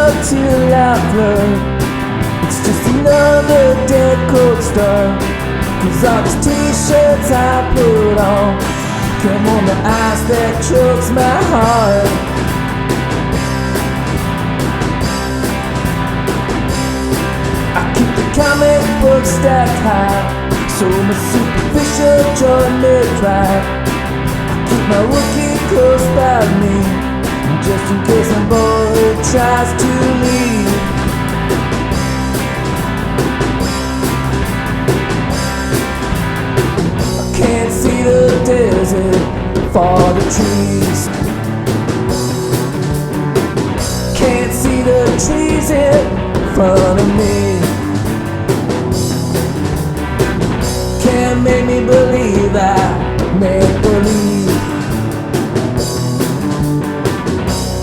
love till I flood. It's just another dead cold start. 'Cause all these t-shirts I put on come on the ice that chokes my heart. I keep the comic books stacked high, so my superficial joy may dry. I keep my rookie close by me, just in case my boy tries to leave. I can't see the desert for the trees. Can't see the trees in front of me. Can't make me believe I make believe.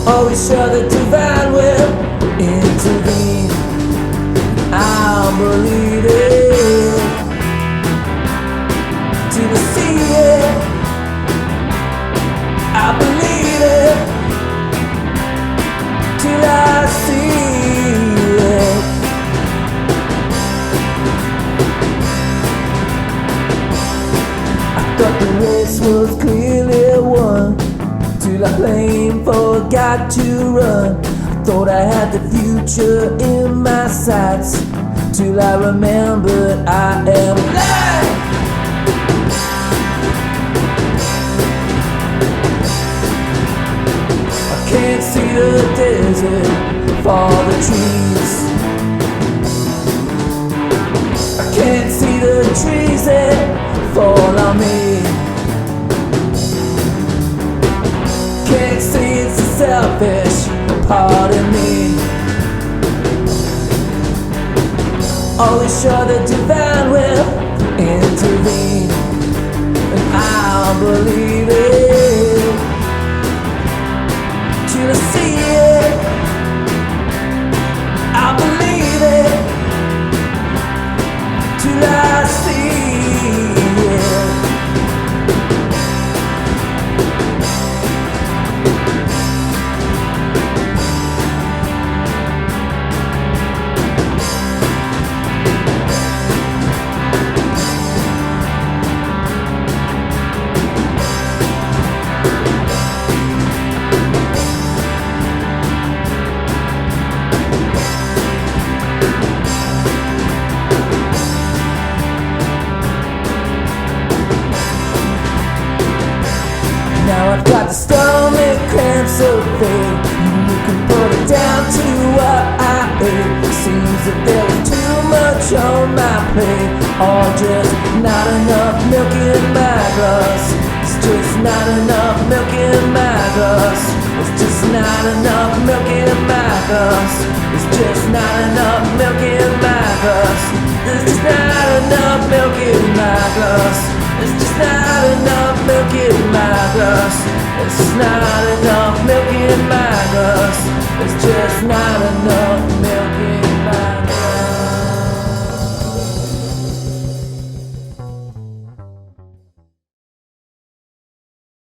Always sure the divine will intervene. I'll believe it till I see it. I believe it till I see it. I thought the race was clearly won till I plain forgot to run. I thought I had the future in my sights till I remembered I am alive. I can't see the desert for the trees. I can't see the trees that fall on me. Can't see it's a selfish part of me. Always sure the divine will intervene, and I'll believe it till I see it. I'll believe it till I see it. Now I've got the stomach cramps so big, you can put it down to what I ate. Seems that there was too much on my plate, or just not enough milk in my glass. It's just not enough milk in my glass. It's just not enough milk in my glass. It's just not enough milk in my glass. There's just not enough milk in my glass. It's just not enough milk in my glass. It's not enough milk in my glass. It's just not enough